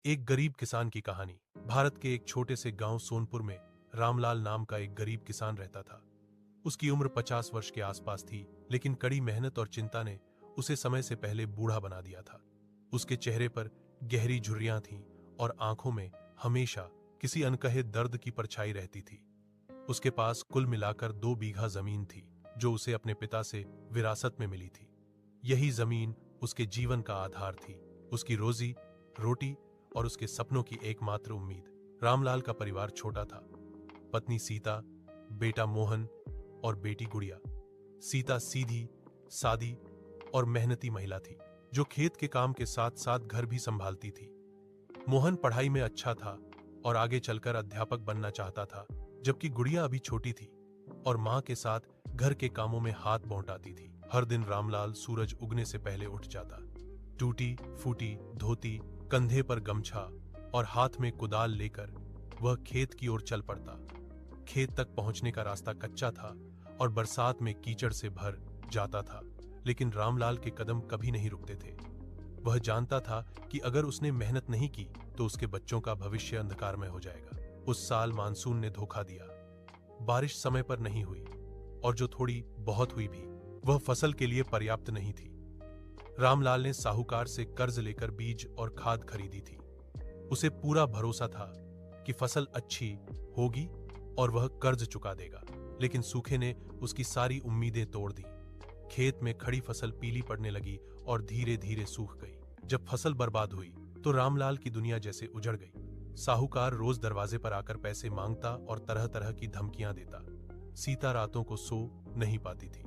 एक गरीब किसान की कहानी। भारत के एक छोटे से गांव सोनपुर में रामलाल नाम का एक गरीब किसान रहता था। उसकी उम्र 50 वर्ष के आसपास थी, लेकिन कड़ी मेहनत और चिंता ने उसे समय से पहले बूढ़ा बना दिया था। उसके चेहरे पर गहरी झुर्रियां थीं और आंखों में हमेशा किसी अनकहे दर्द की परछाई रहती थी। उसके पास कुल मिलाकर 2 बीघा जमीन थी, जो उसे अपने पिता से विरासत में मिली थी। यही जमीन उसके जीवन का आधार थी, उसकी रोजी रोटी और उसके सपनों की एकमात्र उम्मीद। रामलाल का परिवार छोटा था। पत्नी सीता, बेटा मोहन और बेटी गुड़िया। सीता सीधी, सादी और मेहनती महिला थी, जो खेत के काम के साथ साथ घर भी संभालती थी। मोहन पढ़ाई में अच्छा था और आगे चलकर अध्यापक बनना चाहता था, जबकि गुड़िया अभी छोटी थी और मां के साथ घर के कामों में हाथ बौंटाती थी। हर दिन रामलाल सूरज उगने से पहले उठ जाता। टूटी फूटी धोती, कंधे पर गमछा और हाथ में कुदाल लेकर वह खेत की ओर चल पड़ता। खेत तक पहुंचने का रास्ता कच्चा था और बरसात में कीचड़ से भर जाता था, लेकिन रामलाल के कदम कभी नहीं रुकते थे। वह जानता था कि अगर उसने मेहनत नहीं की तो उसके बच्चों का भविष्य अंधकारमय हो जाएगा। उस साल मानसून ने धोखा दिया। बारिश समय पर नहीं हुई और जो थोड़ी बहुत हुई भी, वह फसल के लिए पर्याप्त नहीं थी। रामलाल ने साहूकार से कर्ज लेकर बीज और खाद खरीदी थी। उसे पूरा भरोसा था कि फसल अच्छी होगी और वह कर्ज चुका देगा, लेकिन सूखे ने उसकी सारी उम्मीदें तोड़ दी। खेत में खड़ी फसल पीली पड़ने लगी और धीरे धीरे सूख गई। जब फसल बर्बाद हुई तो रामलाल की दुनिया जैसे उजड़ गई। साहूकार रोज दरवाजे पर आकर पैसे मांगता और तरह तरह की धमकियां देता। सीता रातों को सो नहीं पाती थी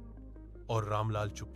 और रामलाल चुपचाप